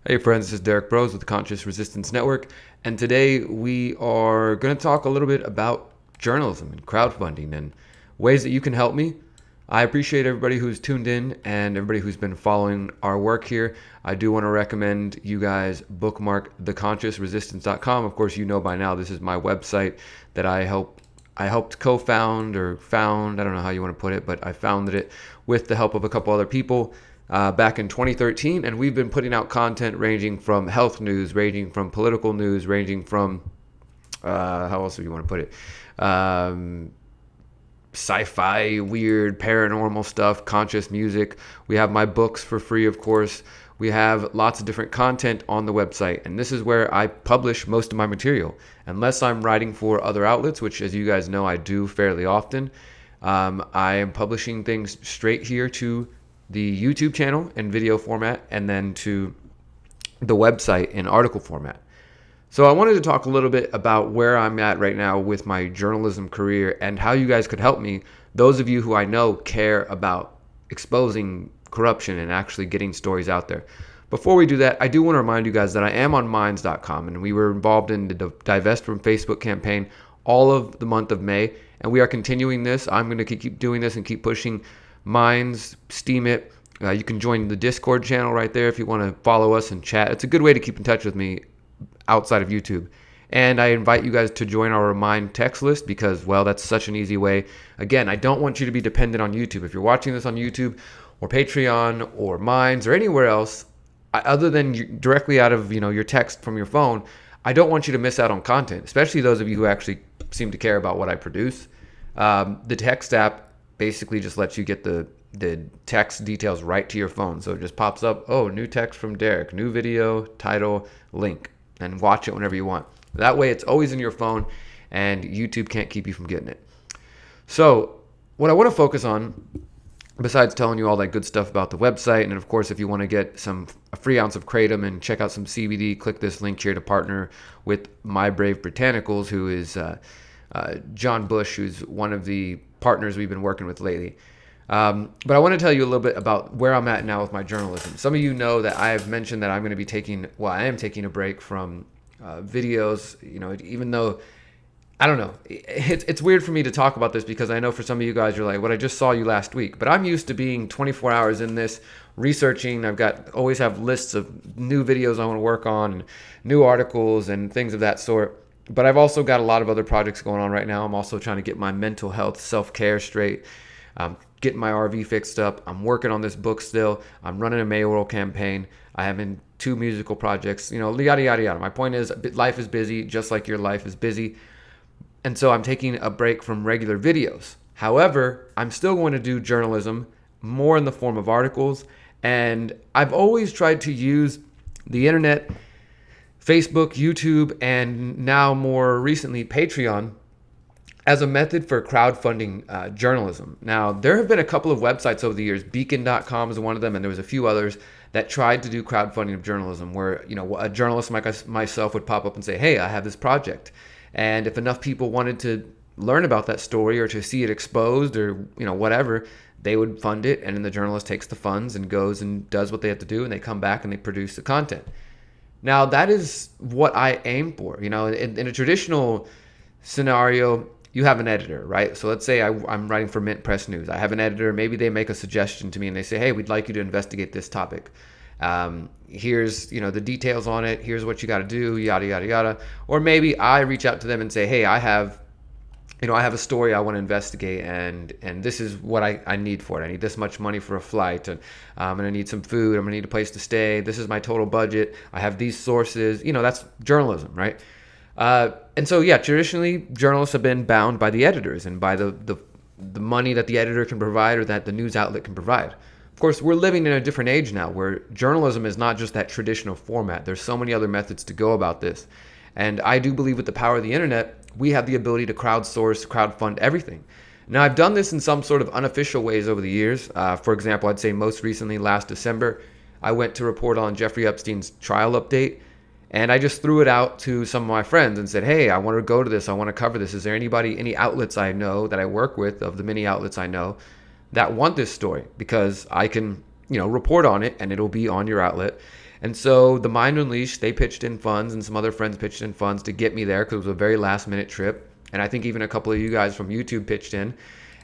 Hey friends, this is Derrick Broze with the Conscious Resistance Network, and today we are going to talk a little bit about journalism and crowdfunding and ways that you can help me. I appreciate everybody who's tuned in and everybody who's been following our work here. I do want to recommend you guys bookmark theconsciousresistance.com. Of course, you know by now this is my website that I helped co-found or found, I don't know how you want to put it, but I founded it with the help of a couple other people back in 2013, and we've been putting out content ranging from health news, ranging from political news, ranging from how else do you want to put it? Sci-fi, weird, paranormal stuff, conscious music. We have my books for free, of course. We have lots of different content on the website, and this is where I publish most of my material. Unless I'm writing for other outlets, which, as you guys know, I do fairly often, I am publishing things straight here to the YouTube channel in video format and then to the website in article format. So I wanted to talk a little bit about where I'm at right now with my journalism career and how you guys could help me, those of you who I know care about exposing corruption and actually getting stories out there. Before we do that, I do want to remind you guys that I am on Minds.com, and we were involved in the Divest from Facebook campaign all of the month of May, and we are continuing this. I'm going to keep doing this and keep pushing Minds, Steam it. You can join the Discord channel right there if you want to follow us and chat. It's a good way to keep in touch with me outside of YouTube. And I invite you guys to join our Remind text list because, well, that's such an easy way. Again, I don't want you to be dependent on YouTube. If you're watching this on YouTube or Patreon or Minds or anywhere else, other than directly out of your text from your phone, I don't want you to miss out on content, especially those of you who actually seem to care about what I produce. The text app basically just lets you get the text details right to your phone. So it just pops up, oh, new text from Derrick, new video, title, link, and watch it whenever you want. That way it's always in your phone and YouTube can't keep you from getting it. So what I want to focus on, besides telling you all that good stuff about the website, and of course, if you want to get a free ounce of kratom and check out some CBD, click this link here to partner with My Brave Botanicals, who is John Bush, who's one of the partners we've been working with lately. But I want to tell you a little bit about where I'm at now with my journalism. Some of you know that I have mentioned that I'm going to be I am taking a break from videos, even though, I don't know, it's weird for me to talk about this because I know for some of you guys, you're like, well, I just saw you last week. But I'm used to being 24 hours in this, researching. Always have lists of new videos I want to work on, and new articles and things of that sort. But I've also got a lot of other projects going on right now. I'm also trying to get my mental health, self-care straight, getting my RV fixed up. I'm working on this book still. I'm running a mayoral campaign. I have 2 musical projects, yada, yada, yada. My point is, life is busy, just like your life is busy. And so I'm taking a break from regular videos. However, I'm still going to do journalism more in the form of articles. And I've always tried to use the internet, Facebook, YouTube, and now more recently Patreon as a method for crowdfunding journalism. Now, there have been a couple of websites over the years. Beacon.com is one of them, and there was a few others that tried to do crowdfunding of journalism where, a journalist like myself would pop up and say, hey, I have this project. And if enough people wanted to learn about that story or to see it exposed or, whatever, they would fund it. And then the journalist takes the funds and goes and does what they have to do, and they come back and they produce the content. Now, that is what I aim for. In a traditional scenario, you have an editor, right? So let's say I'm writing for Mint Press News. I have an editor. Maybe they make a suggestion to me and they say, hey, we'd like you to investigate this topic. Here's, the details on it. Here's what you got to do, yada, yada, yada. Or maybe I reach out to them and say, hey, I have a story I want to investigate, and this is what I need for it. I need this much money for a flight, and I'm going to need some food. I'm going to need a place to stay. This is my total budget. I have these sources. That's journalism, right? And so, yeah, traditionally, journalists have been bound by the editors and by the money that the editor can provide or that the news outlet can provide. Of course, we're living in a different age now where journalism is not just that traditional format. There's so many other methods to go about this. And I do believe with the power of the internet, we have the ability to crowdsource, crowdfund everything. Now, I've done this in some sort of unofficial ways over the years. For example, I'd say most recently, last December, I went to report on Jeffrey Epstein's trial update. And I just threw it out to some of my friends and said, hey, I want to go to this. I want to cover this. Is there any outlets I know that I work with, of the many outlets I know, that want this story? Because I can, report on it and it'll be on your outlet. And so the Mind Unleashed, they pitched in funds, and some other friends pitched in funds to get me there because it was a very last minute trip. And I think even a couple of you guys from YouTube pitched in.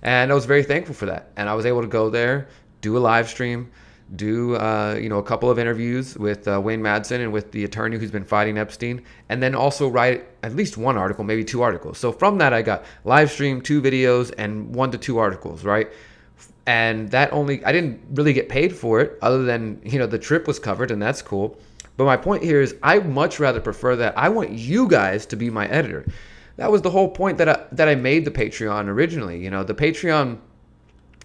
And I was very thankful for that. And I was able to go there, do a live stream, do a couple of interviews with Wayne Madsen and with the attorney who's been fighting Epstein, and then also write at least one article, maybe 2 articles. So from that, I got live stream, 2 videos, and 1 to 2 articles, right? And that I didn't really get paid for it other than, the trip was covered, and that's cool. But my point here is I much rather prefer that. I want you guys to be my editor. That was the whole point that I made the Patreon originally. The Patreon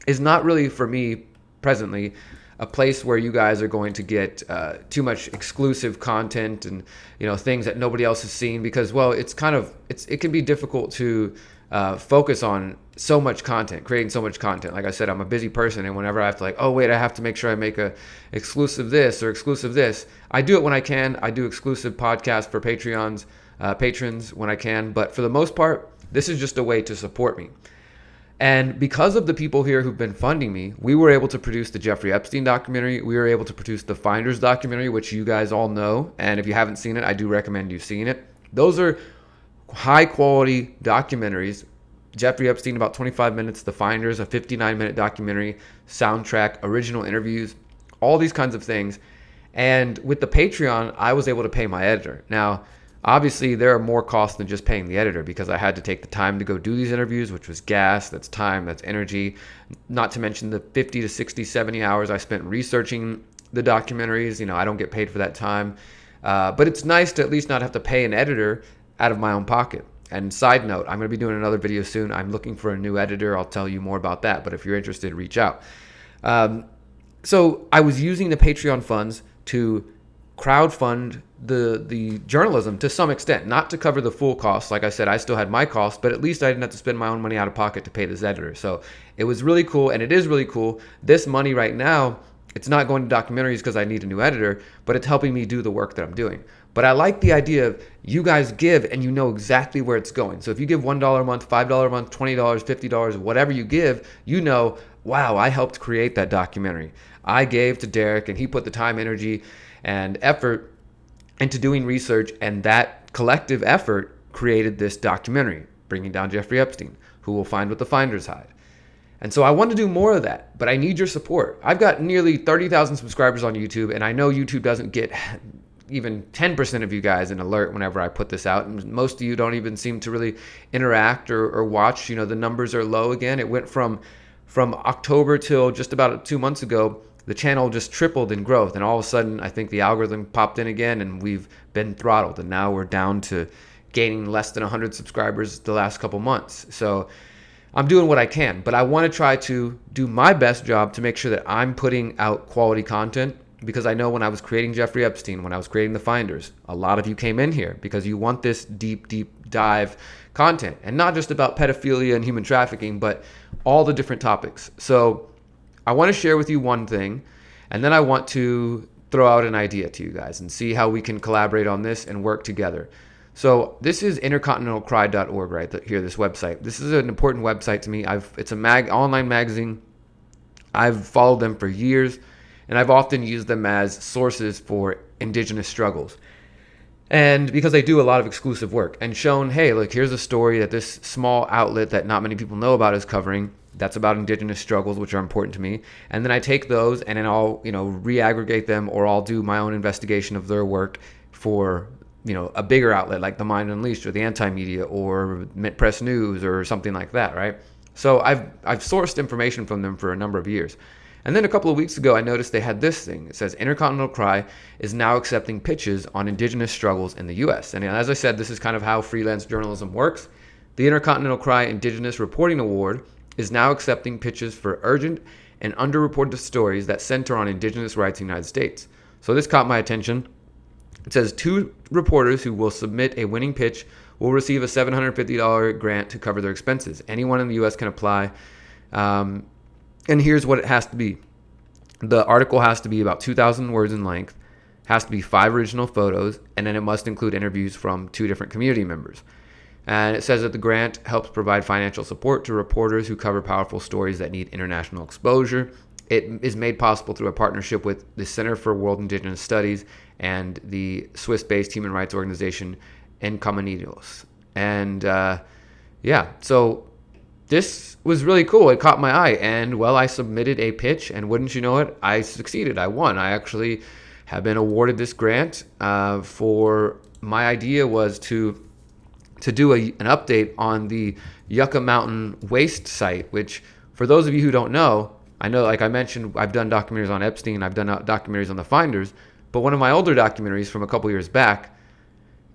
is not really for me presently a place where you guys are going to get too much exclusive content and things that nobody else has seen, because it can be difficult to focus on so much content, creating so much content. Like I said, I'm a busy person, and whenever I have to I have to make sure I make a exclusive this or exclusive this, I do it when I can. I do exclusive podcasts for patrons when I can, but for the most part, this is just a way to support me. And because of the people here who've been funding me, we were able to produce the Jeffrey Epstein documentary. We were able to produce the Finders documentary, which you guys all know. And if you haven't seen it, I do recommend you seeing it. Those are high quality documentaries. Jeffrey Epstein, about 25 minutes. The Finders, a 59-minute documentary, soundtrack, original interviews, all these kinds of things. And with the Patreon, I was able to pay my editor. Now, obviously, there are more costs than just paying the editor, because I had to take the time to go do these interviews, which was gas, that's time, that's energy, not to mention the 50 to 60, 70 hours I spent researching the documentaries. I don't get paid for that time. But it's nice to at least not have to pay an editor out of my own pocket. And side note, I'm going to be doing another video soon. I'm looking for a new editor. I'll tell you more about that. But if you're interested, reach out. So I was using the Patreon funds to crowdfund the journalism to some extent, not to cover the full cost. Like I said, I still had my costs, but at least I didn't have to spend my own money out of pocket to pay this editor. So it was really cool, and it is really cool. This money right now, it's not going to documentaries because I need a new editor, but it's helping me do the work that I'm doing. But I like the idea of you guys give and you know exactly where it's going. So if you give $1 a month, $5 a month, $20, $50, whatever you give, wow, I helped create that documentary. I gave to Derrick, and he put the time, energy, and effort into doing research, and that collective effort created this documentary, bringing down Jeffrey Epstein, who will find what the finders hide. And so I want to do more of that, but I need your support. I've got nearly 30,000 subscribers on YouTube, and I know YouTube doesn't get even 10% of you guys an alert whenever I put this out, and most of you don't even seem to really interact or watch. The numbers are low again. It went from October till just about 2 months ago. The channel just tripled in growth, and all of a sudden I think the algorithm popped in again, and we've been throttled, and now we're down to gaining less than 100 subscribers the last couple months. So I'm doing what I can, but I want to try to do my best job to make sure that I'm putting out quality content, because I know when I was creating Jeffrey Epstein, when I was creating the Finders, a lot of you came in here because you want this deep dive content, and not just about pedophilia and human trafficking, but all the different topics. So I want to share with you one thing, and then I want to throw out an idea to you guys and see how we can collaborate on this and work together. So this is intercontinentalcry.org right here, this website. This is an important website to me. It's an online magazine. I've followed them for years, and I've often used them as sources for indigenous struggles. And because they do a lot of exclusive work, and shown, hey, look, here's a story that this small outlet that not many people know about is covering. That's about indigenous struggles, which are important to me. And then I take those and then I'll, re-aggregate them, or I'll do my own investigation of their work for, a bigger outlet like the Mind Unleashed or the Anti-Media or Mint Press News or something like that, right? So I've sourced information from them for a number of years. And then a couple of weeks ago, I noticed they had this thing. It says Intercontinental Cry is now accepting pitches on indigenous struggles in the U.S. And as I said, this is kind of how freelance journalism works. The Intercontinental Cry Indigenous Reporting Award is now accepting pitches for urgent and underreported stories that center on indigenous rights in the United States. So this caught my attention. It says 2 reporters who will submit a winning pitch will receive a $750 grant to cover their expenses. Anyone in the U.S. can apply. And here's what it has to be. The article has to be about 2,000 words in length, has to be 5 original photos, and then it must include interviews from 2 different community members. And it says that the grant helps provide financial support to reporters who cover powerful stories that need international exposure. it is made possible through a partnership with the Center for World Indigenous Studies and the Swiss-based human rights organization Encomunidos. And so this was really cool. It caught my eye, and well, I submitted a pitch, and wouldn't you know it, I succeeded. I won. I actually have been awarded this grant for my idea was to do an update on the Yucca Mountain waste site, which for those of you who don't know, I know, like I mentioned, I've done documentaries on Epstein, I've done documentaries on the Finders, but one of my older documentaries from a couple years back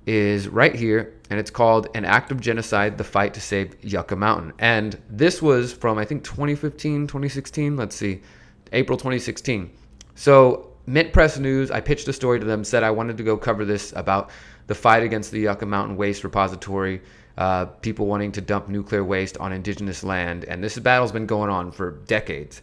is right here, and it's called An Act of Genocide, The Fight to Save Yucca Mountain. And this was from, I think, 2015, 2016, let's see, April 2016. So Mint Press News, I pitched a story to them, said I wanted to go cover this about the fight against the Yucca Mountain Waste Repository, people wanting to dump nuclear waste on indigenous land. And this battle's been going on for decades.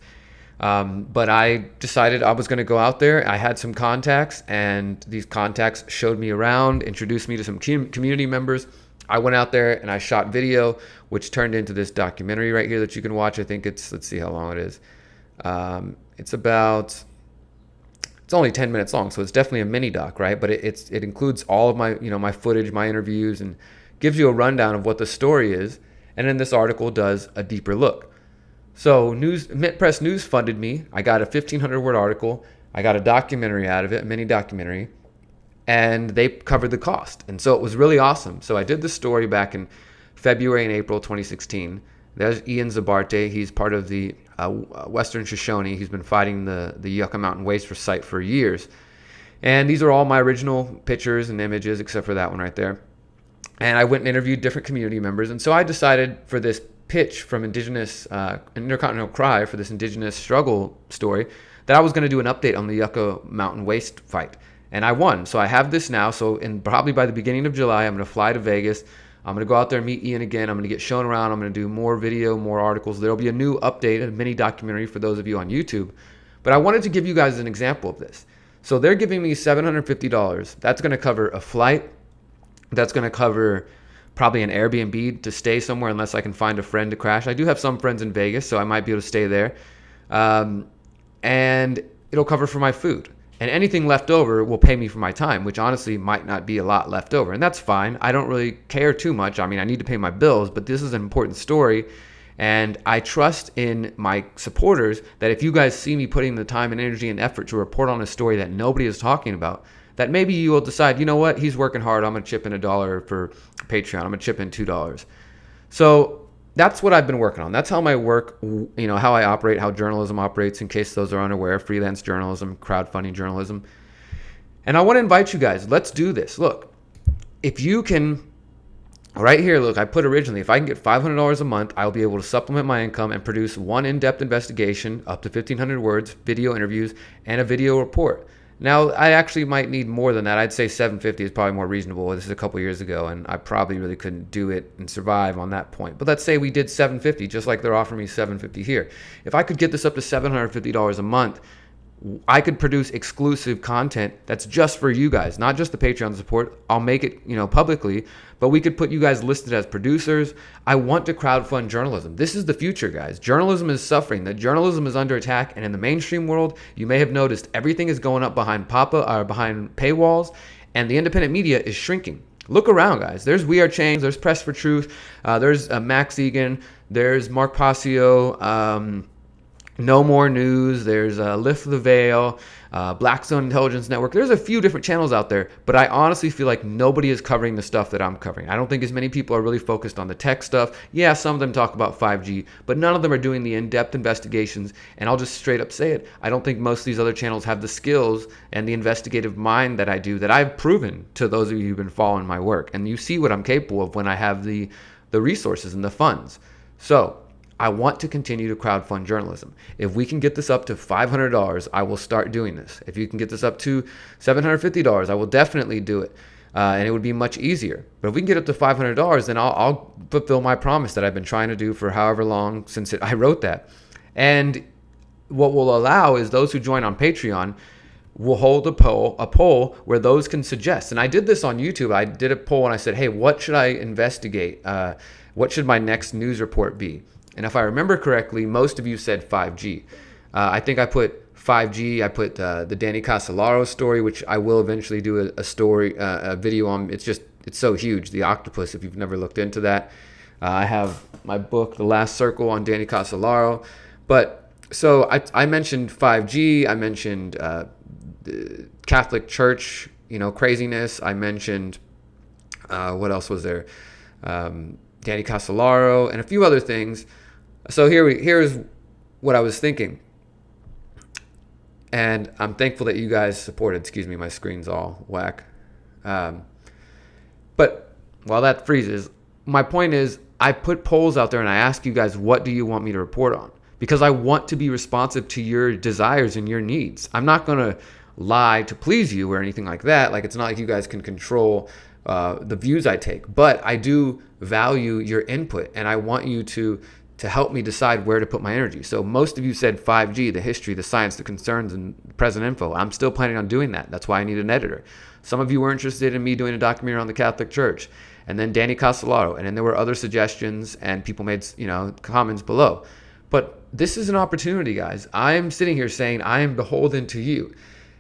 But I decided I was going to go out there. I had some contacts, and these contacts showed me around, introduced me to some community members. I went out there and I shot video, which turned into this documentary right here that you can watch. I think let's see how long it is. It's only 10 minutes long, so it's definitely a mini doc, right? But it includes all of my, my footage, my interviews, and gives you a rundown of what the story is. And then this article does a deeper look. So Mint Press News funded me. I got a 1,500-word article. I got a documentary out of it, a mini documentary, and they covered the cost. And so it was really awesome. So I did the story back in February and April 2016. There's Ian Zabarte. He's part of the Western Shoshone. He's been fighting the Yucca Mountain waste site for years. And these are all my original pictures and images, except for that one right there. And I went and interviewed different community members. And so I decided for this pitch from Indigenous Intercontinental Cry, for this Indigenous struggle story, that I was going to do an update on the Yucca Mountain waste fight. And I won. So I have this now. So probably by the beginning of July, I'm going to fly to Vegas. I'm going to go out there and meet Ian again. I'm going to get shown around. I'm going to do more video, more articles. There'll be a new update, a mini documentary for those of you on YouTube. But I wanted to give you guys an example of this. So they're giving me $750. That's going to cover a flight. That's going to cover probably an Airbnb to stay somewhere unless I can find a friend to crash. I do have some friends in Vegas, so I might be able to stay there. And it'll cover for my food. And anything left over will pay me for my time, which honestly might not be a lot left over. And that's fine. I don't really care too much. I mean, I need to pay my bills, but this is an important story. And I trust in my supporters that if you guys see me putting the time and energy and effort to report on a story that nobody is talking about, that maybe you will decide, you know what, he's working hard. I'm going to chip in $1 for Patreon. I'm going to chip in $2. So that's what I've been working on. That's how my work, how I operate, how journalism operates, in case those are unaware, freelance journalism, crowdfunding journalism. And I want to invite you guys, let's do this. Look, if you can, right here, look, I put originally, if I can get $500 a month, I'll be able to supplement my income and produce one in-depth investigation, up to 1,500 words, video interviews, and a video report. Now, I actually might need more than that. I'd say $750 is probably more reasonable. This is a couple years ago, and I probably really couldn't do it and survive on that point. But let's say we did $750, just like they're offering me $750 here. If I could get this up to $750 a month, I could produce exclusive content that's just for you guys, not just the Patreon support. I'll make it, publicly, but we could put you guys listed as producers. I want to crowdfund journalism. This is the future, guys. Journalism is suffering. The journalism is under attack, and in the mainstream world, you may have noticed everything is going up behind behind paywalls, and the independent media is shrinking. Look around, guys. There's We Are Change. There's Press for Truth. There's Max Egan. There's Mark Passio. No More News, there's Lift the Veil, Black Zone Intelligence Network. There's a few different channels out there, but I honestly feel like nobody is covering the stuff that I'm covering. I don't think as many people are really focused on the tech stuff. Yeah, some of them talk about 5G, but none of them are doing the in-depth investigations, and I'll just straight up say it. I don't think most of these other channels have the skills and the investigative mind that I do, that I've proven to those of you who've been following my work. And you see what I'm capable of when I have the resources and the funds. So I want to continue to crowdfund journalism. If we can get this up to $500, I will start doing this. If you can get this up to $750, I will definitely do it. And it would be much easier. But if we can get up to $500, then I'll fulfill my promise that I've been trying to do for however long since I wrote that. And what will allow is those who join on Patreon will hold a poll where those can suggest. And I did this on YouTube. I did a poll and I said, hey, what should I investigate? What should my next news report be? And if I remember correctly, most of you said 5G. I think I put 5G. I put the Danny Casolaro story, which I will eventually do a video on. It's so huge, the octopus, if you've never looked into that. I have my book, The Last Circle, on Danny Casolaro. But so I mentioned 5G. I mentioned the Catholic Church, craziness. I mentioned, what else was there? Danny Casolaro and a few other things. So here's what I was thinking. And I'm thankful that you guys supported. Excuse me, my screen's all whack. But while that freezes, my point is I put polls out there and I ask you guys, what do you want me to report on? Because I want to be responsive to your desires and your needs. I'm not going to lie to please you or anything like that. Like, it's not like you guys can control the views I take. But I do value your input, and I want you to help me decide where to put my energy. So most of you said 5G, the history, the science, the concerns, and present info. I'm still planning on doing that. That's why I need an editor. Some of you were interested in me doing a documentary on the Catholic Church, and then Danny Casolaro, and then there were other suggestions, and people made comments below. But this is an opportunity, guys. I am sitting here saying I am beholden to you.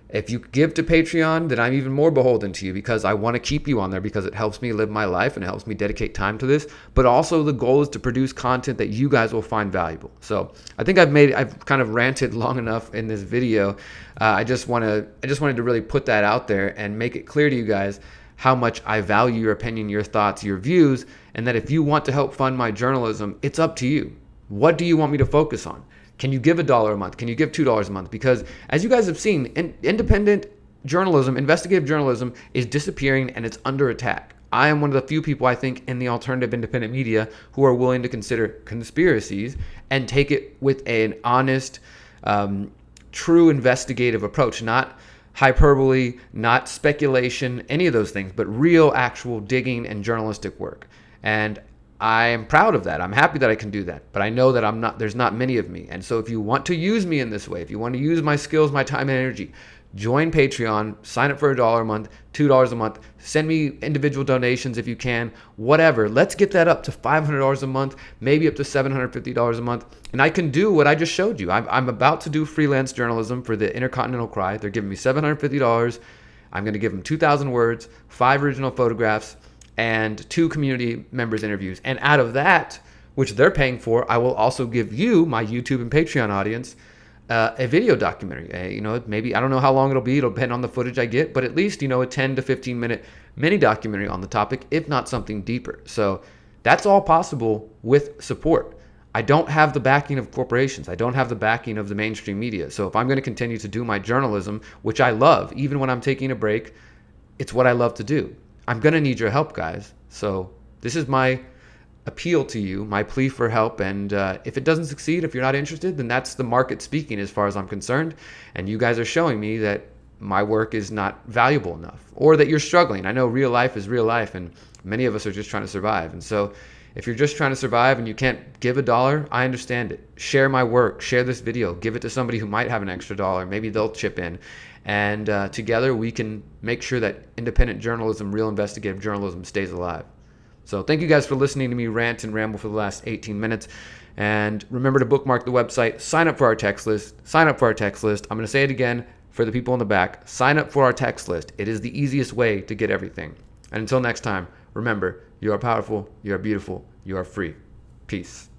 If you give to Patreon, then I'm even more beholden to you, because I want to keep you on there, because it helps me live my life and it helps me dedicate time to this. But also the goal is to produce content that you guys will find valuable. So I think I've kind of ranted long enough in this video. I just wanted to really put that out there and make it clear to you guys how much I value your opinion, your thoughts, your views, and that if you want to help fund my journalism, it's up to you. What do you want me to focus on? Can you give $1 a month? Can you give $2 a month? Because as you guys have seen, independent journalism, investigative journalism is disappearing and it's under attack. I am one of the few people, I think, in the alternative independent media who are willing to consider conspiracies and take it with an honest, true investigative approach, not hyperbole, not speculation, any of those things, but real, actual digging and journalistic work. And I am proud of that. I'm happy that I can do that, but I know that there's not many of me. And so if you want to use me in this way, if you want to use my skills, my time and energy, join Patreon, sign up for $1 a month, $2 a month, send me individual donations if you can, whatever. Let's get that up to $500 a month, maybe up to $750 a month. And I can do what I just showed you. I'm about to do freelance journalism for the Intercontinental Cry. They're giving me $750. I'm going to give them 2,000 words, 5 original photographs, and 2 community members interviews. And out of that, which they're paying for, I will also give you, my YouTube and Patreon audience, a video documentary. Maybe, I don't know how long it'll be. It'll depend on the footage I get, but at least, a 10 to 15 minute mini documentary on the topic, if not something deeper. So that's all possible with support. I don't have the backing of corporations. I don't have the backing of the mainstream media. So if I'm going to continue to do my journalism, which I love, even when I'm taking a break, it's what I love to do. I'm going to need your help, guys. So this is my appeal to you, my plea for help. And if it doesn't succeed, if you're not interested, then that's the market speaking as far as I'm concerned. And you guys are showing me that my work is not valuable enough, or that you're struggling. I know real life is real life, and many of us are just trying to survive. And so if you're just trying to survive and you can't give $1, I understand it. Share my work, share this video, give it to somebody who might have an extra $1. Maybe they'll chip in. And together we can make sure that independent journalism, real investigative journalism, stays alive. So thank you guys for listening to me rant and ramble for the last 18 minutes. And remember to bookmark the website, sign up for our text list, I'm going to say it again for the people in the back, sign up for our text list. It is the easiest way to get everything. And until next time, remember, you are powerful, you are beautiful, you are free. Peace.